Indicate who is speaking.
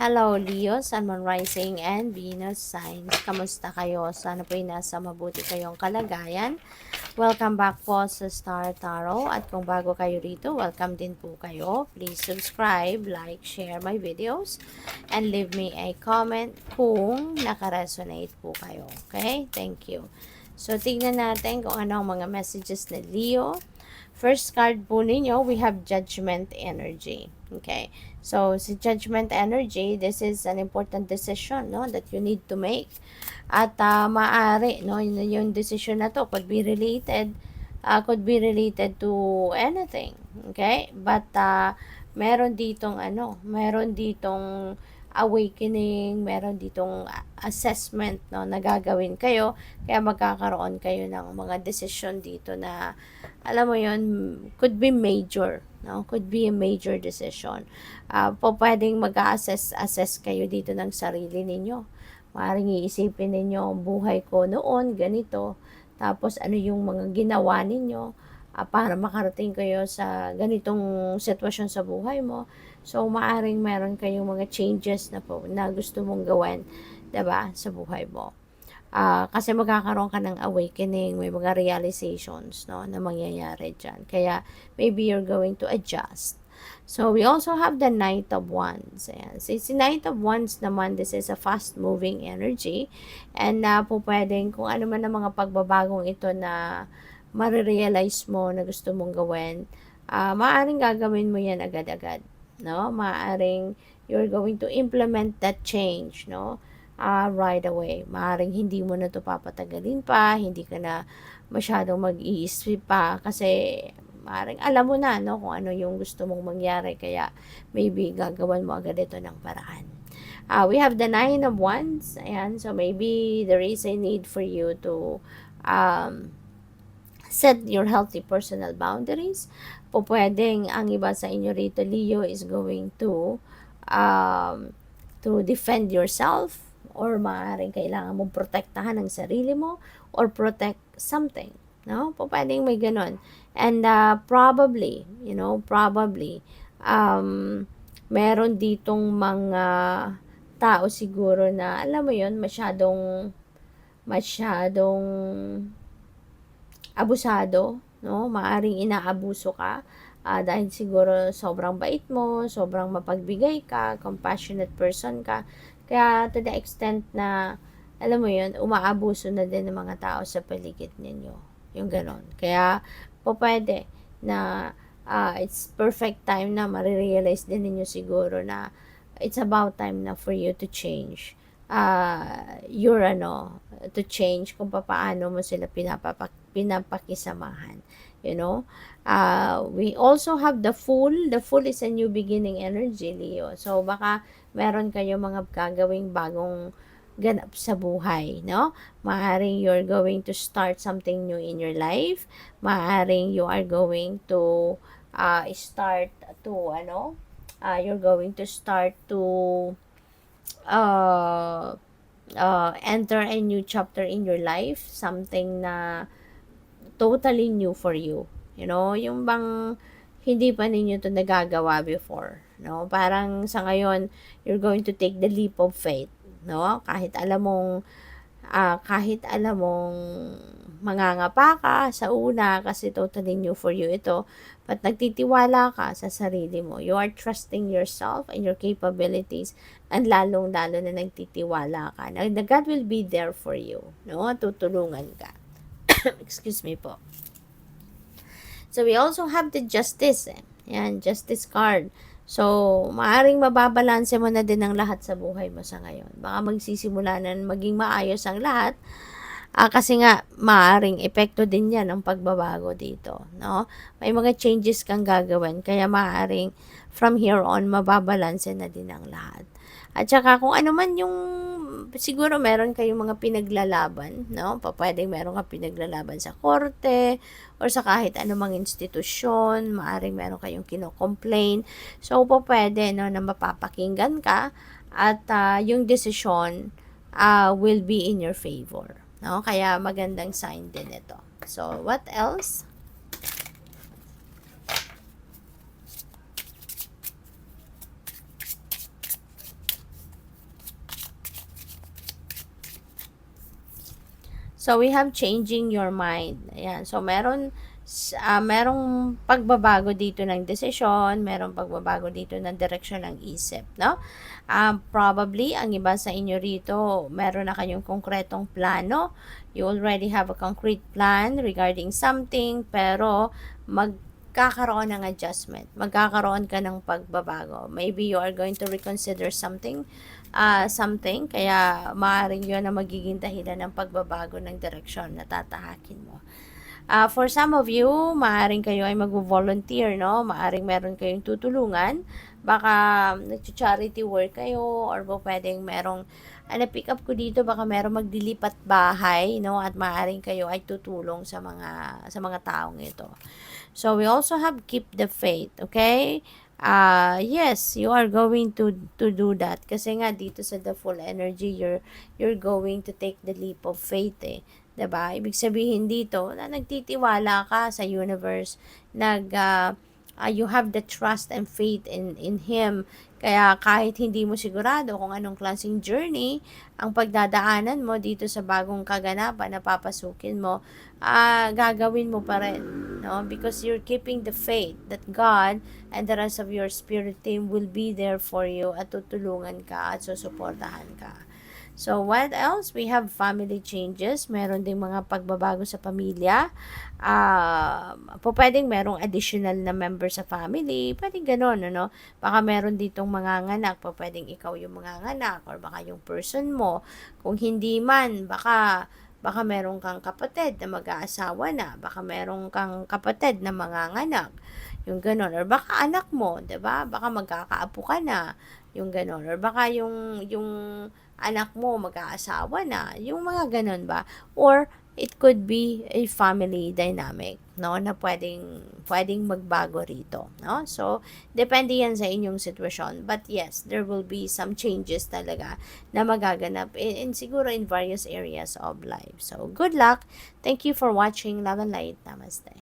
Speaker 1: Hello, Leo, Sun, Moon Rising, and Venus signs. Kamusta kayo? Sana po'y nasa mabuti kayong kalagayan. Welcome back po sa Star Tarot. At kung bago kayo rito, welcome din po kayo. Please subscribe, like, share my videos, and leave me a comment kung nakaresonate po kayo. Okay? Thank you. So, tignan natin kung ano ang mga messages ni Leo. First card po ninyo, we have Judgment Energy. Okay. So, si Judgment Energy, this is an important decision, no, that you need to make. At maaari, no, yung decision na to could be related to anything. Okay? But, meron ditong awakening, meron ditong assessment, no, na gagawin kayo, kaya magkakaroon kayo ng mga decision dito na, alam mo yon, could be major, no, could be a major decision. Pwedeng mag-assess kayo dito ng sarili ninyo. Maaaring iisipin ninyo, buhay ko noon, ganito, tapos ano yung mga ginawa ninyo, para makarating kayo sa ganitong sitwasyon sa buhay mo. So, maaring meron kayong mga changes na gusto mong gawin, 'di ba, sa buhay mo. Kasi magkakaroon ka ng awakening, may mga realizations, no, na mangyayari dyan. Kaya, maybe you're going to adjust. So, we also have the Knight of Wands. Ayan. So, si Knight of Wands naman, this is a fast-moving energy. And po pwedeng kung ano man ang mga pagbabagong ito na marirealize mo na gusto mong gawin, maaaring gagawin mo yan agad-agad. No? Maaaring you're going to implement that change, no? Right away. Maaaring hindi mo na ito papatagalin pa, hindi ka na masyadong mag-iisip pa kasi maaaring alam mo na, no, kung ano yung gusto mong mangyari, kaya maybe gagawan mo agad ito ng paraan. We have the Nine of Wands. Ayan, so maybe there is a need for you to set your healthy personal boundaries. Pwedeng ang iba sa inyo rito, Leo, is going to defend yourself, or maaaring kailangan mong protektahan ang sarili mo or protect something, no? Pwedeng may ganon. And probably meron ditong mga tao siguro na, alam mo yon, masyadong abusado, no? Maaring inaabuso ka, dahil siguro sobrang bait mo, sobrang mapagbigay ka, compassionate person ka, kaya to the extent na, alam mo yun, umaabuso na din ng mga tao sa paligid ninyo. Yung ganon. Kaya, pwede na it's perfect time na marirealize din ninyo siguro na it's about time na for you to change to change kung paano mo sila pinapakisamahan. You know? We also have the Fool. The Fool is a new beginning energy, Leo. So, baka meron kayo mga gagawing bagong ganap sa buhay, no? Maaring you're going to start something new in your life. Maaring you are going to you're going to start to enter a new chapter in your life, something na totally new for you. You know, yung bang hindi pa ninyo to nagagawa before, no? Parang sa ngayon, you're going to take the leap of faith, no? Kahit alam mong mangangapa ka sa una kasi totally new for you ito, but nagtitiwala ka sa sarili mo. You are trusting yourself and your capabilities, and lalong-lalo na nagtitiwala ka na God will be there for you, no? Tutulungan ka. Excuse me po. So, we also have the Justice. Yan, Justice card. So, maaring mababalanse mo na din ang lahat sa buhay mo sa ngayon. Baka magsisimula na maging maayos ang lahat. Kasi nga, maaring epekto din yan ang pagbabago dito, no? May mga changes kang gagawin, kaya maaring from here on, mababalanse na din ang lahat. At saka, kung ano man yung, siguro meron kayong mga pinaglalaban, no? Pwedeng meron kang pinaglalaban sa korte, or sa kahit anumang institusyon, maaring meron kayong kino-complain. So, pwede, no, na mapapakinggan ka, at yung decision will be in your favor. No? Kaya magandang sign din ito. So, what else? So, we have changing your mind. Ayan. So, merong pagbabago dito ng desisyon, merong pagbabago dito ng direksyon ng isip, no? Probably, ang iba sa inyo rito, meron na kayong konkretong plano. You already have a concrete plan regarding something, pero magkakaroon ng adjustment. Magkakaroon ka ng pagbabago. Maybe you are going to reconsider something, kaya maaaring yun na magiging dahilan ng pagbabago ng direksyon na tatahakin mo. For some of you, maaaring kayo ay mag-volunteer, no? Maaaring meron kayong tutulungan. Baka nag-charity work kayo, or pwedeng merong, pick up ko dito, baka merong magdilipat bahay, no? At maaaring kayo ay tutulong sa mga taong ito. So, we also have keep the faith, okay? Yes, you are going to do that kasi nga dito sa the full energy, you're going to take the leap of faith, 'Diba? Ibig sabihin dito na nagtitiwala ka sa universe, you have the trust and faith in him. Kaya kahit hindi mo sigurado kung anong klaseng journey ang pagdadaanan mo dito sa bagong kaganapan na papasukin mo, gagawin mo pa rin, no? Because you're keeping the faith that God and the rest of your spirit team will be there for you at tutulungan ka at susuportahan ka. So, what else? We have family changes. Meron ding mga pagbabago sa pamilya. Pwedeng merong additional na member sa family. Pwedeng ganon, ano? Baka meron ditong manganganak. Pwedeng ikaw yung manganganak or baka yung person mo. Kung hindi man, baka meron kang kapatid na mag-aasawa na. Baka meron kang kapatid na manganganak. Yung ganon. Or baka anak mo, 'di ba? Baka magkakaapo ka na. Yung ganon. Or baka yung anak mo mag-aasawa na, yung mga ganun ba? Or it could be a family dynamic, no, na pwedeng magbago rito, no? So, depende yan sa inyong sitwasyon. But yes, there will be some changes talaga na magaganap in siguro in various areas of life. So, good luck. Thank you for watching. Love and light. Namaste.